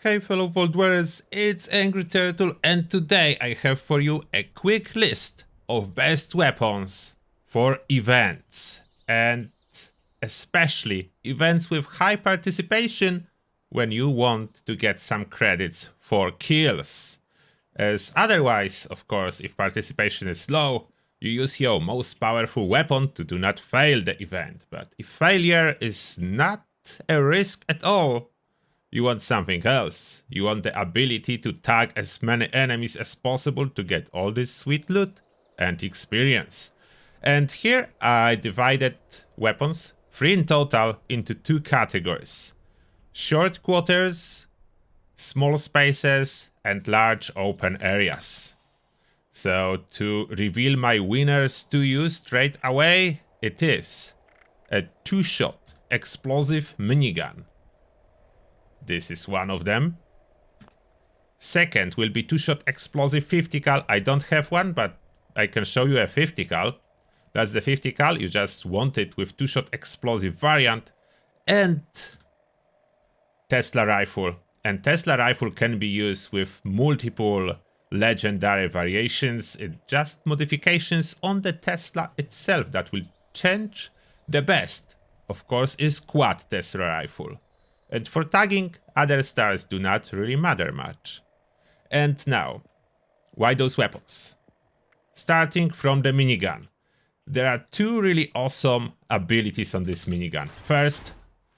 Hey fellow Vault Dwellers, it's Angry Turtle, and today I have for you a quick list of best weapons for events, and especially events with high participation when you want to get some credits for kills. As otherwise, of course, if participation is low, you use your most powerful weapon to do not fail the event. But if failure is not a risk at all, you want something else. You want the ability to tag as many enemies as possible to get all this sweet loot and experience. And here I divided weapons, 3 in total, into 2 categories. Short quarters, small spaces, and large open areas. So to reveal my winners to you straight away, it is a 2-shot explosive minigun. This is one of them. Second will be 2-shot explosive 50 cal. I don't have one, but I can show you a 50 cal. That's the 50 cal. You just want it with 2-shot explosive variant. And Tesla rifle. And Tesla rifle can be used with multiple legendary variations. It's just modifications on the Tesla itself that will change. The best, of course, is quad Tesla rifle. And for tagging, other stars do not really matter much. And now, why those weapons? Starting from the minigun. There are 2 really awesome abilities on this minigun. First,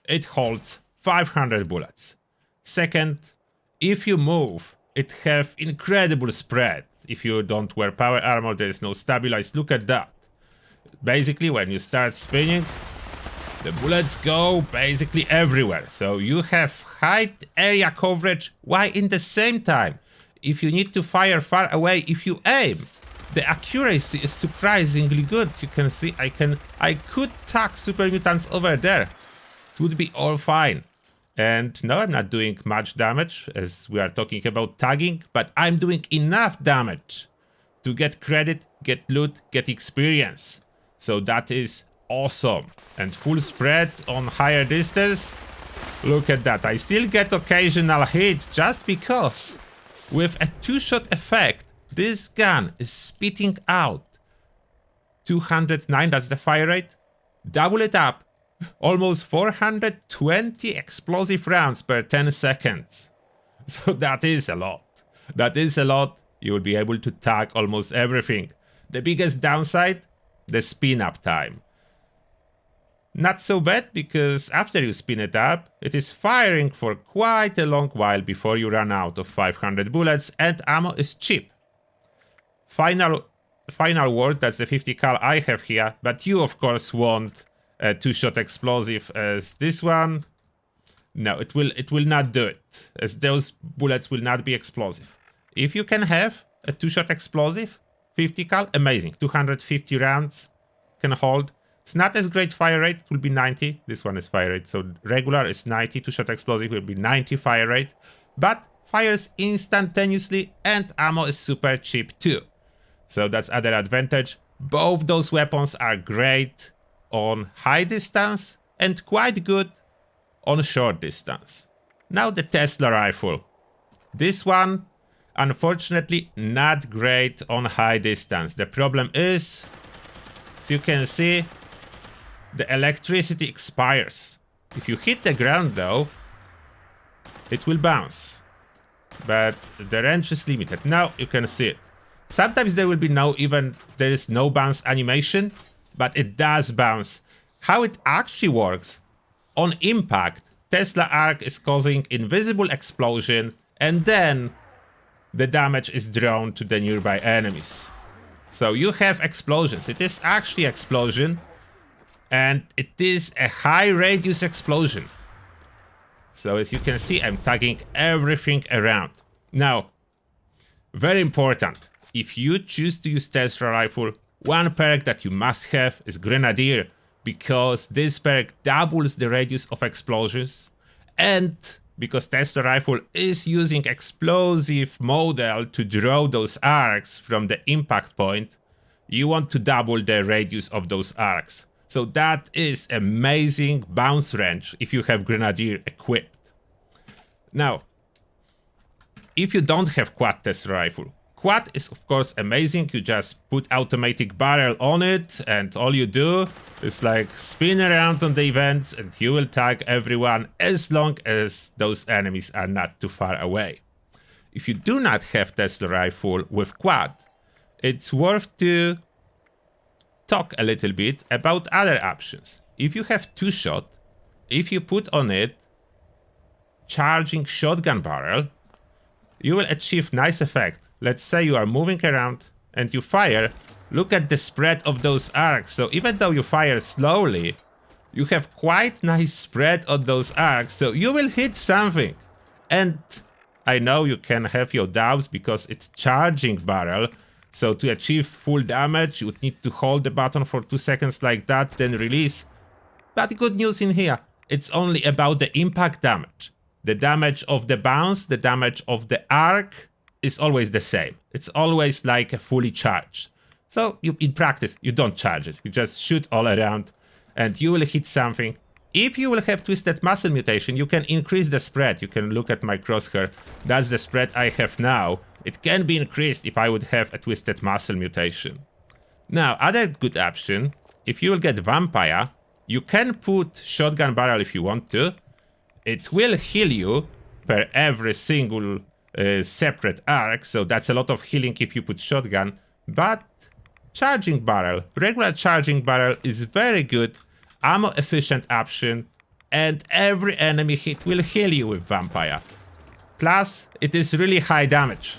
it holds 500 bullets. Second, if you move, it have incredible spread. If you don't wear power armor, there is no stabilize. Look at that. Basically, when you start spinning, the bullets go basically everywhere, so you have high area coverage, while in the same time, if you need to fire far away, if you aim, the accuracy is surprisingly good. You can see I could tag super mutants over there. It would be all fine. And no, I'm not doing much damage, as we are talking about tagging, but I'm doing enough damage to get credit, get loot, get experience. So that is awesome. And full spread on higher distance. Look at that. I still get occasional hits just because with a 2-shot effect, this gun is spitting out 209, that's the fire rate. Double it up, almost 420 explosive rounds per 10 seconds. So that is a lot. That is a lot. You will be able to tag almost everything. The biggest downside, the spin up time. Not so bad, because after you spin it up, it is firing for quite a long while before you run out of 500 bullets, and ammo is cheap. Final word, that's the 50 cal I have here, but you of course want a 2-shot explosive as this one. No, it will not do it, as those bullets will not be explosive. If you can have a 2-shot explosive, 50 cal, amazing. 250 rounds can hold. It's not as great fire rate, it will be 90. This one is fire rate, so regular is 90. 2-shot explosive will be 90 fire rate, but fires instantaneously and ammo is super cheap too. So that's other advantage. Both those weapons are great on high distance and quite good on short distance. Now the Tesla rifle. This one, unfortunately, not great on high distance. The problem is, as you can see, the electricity expires. If you hit the ground though, it will bounce. But the range is limited. Now you can see it. Sometimes there will be there is no bounce animation, but it does bounce. How it actually works, on impact, Tesla arc is causing invisible explosion, and then the damage is drawn to the nearby enemies. So you have explosions. It is actually explosion. And it is a high radius explosion. So as you can see, I'm tagging everything around. Now, very important, if you choose to use Tesla rifle, one perk that you must have is Grenadier, because this perk doubles the radius of explosions, and because Tesla rifle is using explosive model to draw those arcs from the impact point, you want to double the radius of those arcs. So that is amazing bounce range if you have Grenadier equipped. Now, if you don't have quad Tesla rifle, quad is of course amazing. You just put automatic barrel on it and all you do is like spin around on the events and you will tag everyone as long as those enemies are not too far away. If you do not have Tesla rifle with quad, it's worth to talk a little bit about other options. If you have 2-shot, if you put on it charging shotgun barrel, you will achieve nice effect. Let's say you are moving around and you fire. Look at the spread of those arcs. So even though you fire slowly, you have quite nice spread on those arcs. So you will hit something. And I know you can have your doubts because it's charging barrel. So to achieve full damage, you would need to hold the button for 2 seconds like that, then release. But good news in here, it's only about the impact damage. The damage of the bounce, the damage of the arc is always the same. It's always like a fully charged. So in practice, you don't charge it. You just shoot all around and you will hit something. If you will have Twisted Muscle mutation, you can increase the spread. You can look at my crosshair. That's the spread I have now. It can be increased if I would have a Twisted Muscle mutation. Now, other good option, if you will get Vampire, you can put shotgun barrel if you want to. It will heal you per every single separate arc, so that's a lot of healing if you put shotgun. But charging barrel, regular charging barrel is very good, ammo efficient option, and every enemy hit will heal you with Vampire. Plus, it is really high damage.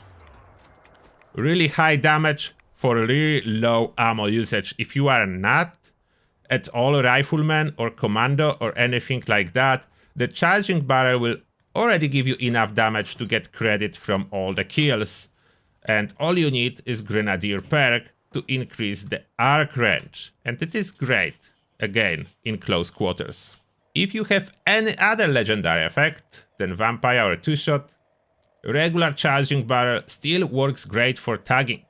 Really high damage for really low ammo usage. If you are not at all rifleman or commando or anything like that, the charging barrel will already give you enough damage to get credit from all the kills. And all you need is Grenadier perk to increase the arc range. And it is great, again, in close quarters. If you have any other legendary effect than Vampire or 2-shot, regular charging barrel still works great for tagging.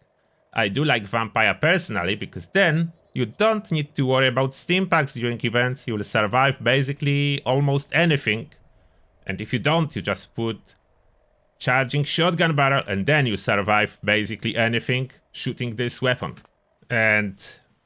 I do like Vampire personally because then you don't need to worry about stimpaks during events. You will survive basically almost anything. And if you don't, you just put charging shotgun barrel and then you survive basically anything shooting this weapon. And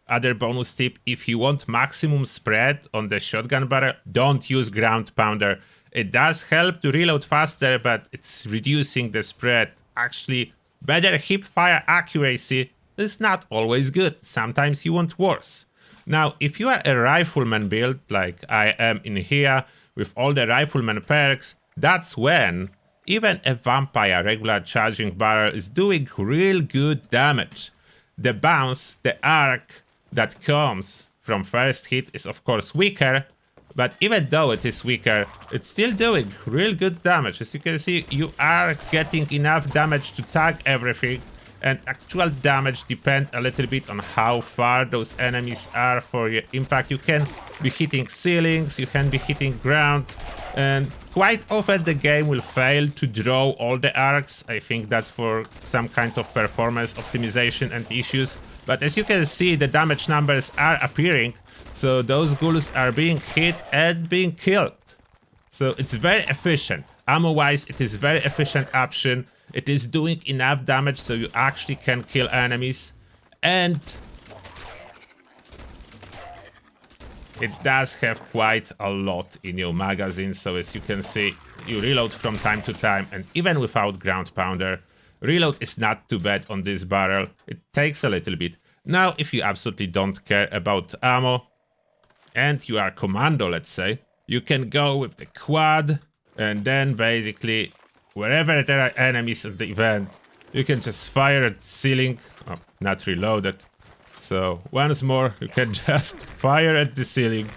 other bonus tip, if you want maximum spread on the shotgun barrel, don't use ground pounder. It does help to reload faster, but it's reducing the spread. Actually, better hip fire accuracy is not always good. Sometimes you want worse. Now, if you are a rifleman build, like I am in here, with all the rifleman perks, that's when even a Vampire regular charging barrel is doing real good damage. The bounce, the arc that comes from first hit is of course weaker, but even though it is weaker, it's still doing real good damage. As you can see, you are getting enough damage to tag everything, and actual damage depends a little bit on how far those enemies are for your impact. You can be hitting ceilings, you can be hitting ground, and quite often the game will fail to draw all the arcs. I think that's for some kind of performance optimization and issues. But as you can see, the damage numbers are appearing, so those ghouls are being hit and being killed. So it's very efficient. Ammo-wise, it is very efficient option. It is doing enough damage so you actually can kill enemies. And it does have quite a lot in your magazine. So as you can see, you reload from time to time. And even without ground pounder, reload is not too bad on this barrel. It takes a little bit. Now, if you absolutely don't care about ammo and you are commando, let's say, you can go with the quad and then basically wherever there are enemies at the event, you can just fire at the ceiling. Oh, not reloaded. So once more, you can just fire at the ceiling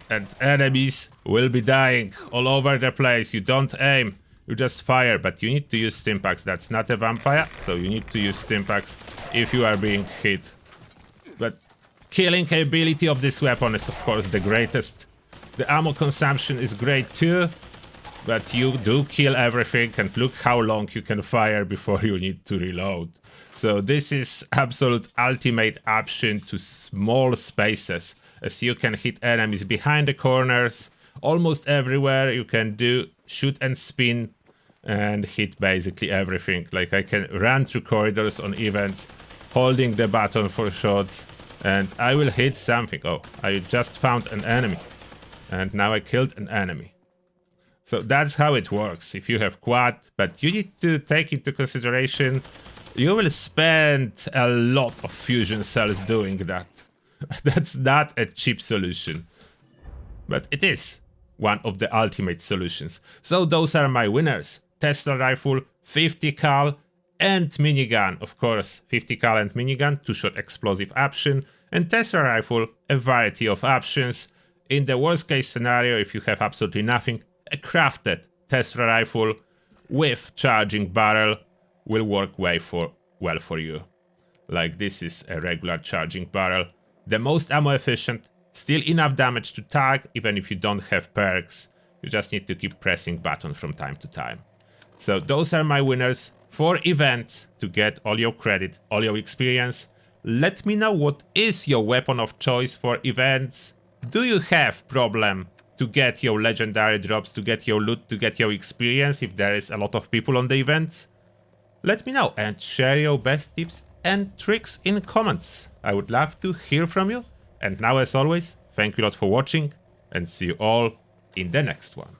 and enemies will be dying all over the place. You don't aim, you just fire, but you need to use stimpaks. That's not a vampire, so you need to use stimpaks if you are being hit. But killing ability of this weapon is of course the greatest. The ammo consumption is great too, but you do kill everything, and look how long you can fire before you need to reload. So this is absolute ultimate option to small spaces, as you can hit enemies behind the corners, almost everywhere. You can do shoot and spin and hit basically everything. Like, I can run through corridors on events, holding the button for shots, and I will hit something. Oh, I just found an enemy, and now I killed an enemy. So that's how it works if you have quad, but you need to take into consideration you will spend a lot of fusion cells doing that. That's not a cheap solution, but it is one of the ultimate solutions. So those are my winners. Tesla rifle, 50 cal, and minigun. Of course, 50 cal and minigun, 2-shot explosive option, and Tesla rifle, a variety of options. In the worst case scenario, if you have absolutely nothing, a crafted Tesla rifle with charging barrel will work well for you. Like, this is a regular charging barrel. The most ammo efficient, still enough damage to tag, even if you don't have perks. You just need to keep pressing button from time to time. So those are my winners for events to get all your credit, all your experience. Let me know what is your weapon of choice for events. Do you have problem to get your legendary drops, to get your loot, to get your experience if there is a lot of people on the events? Let me know and share your best tips and tricks in comments. I would love to hear from you. And now, as always, thank you a lot for watching, and see you all in the next one.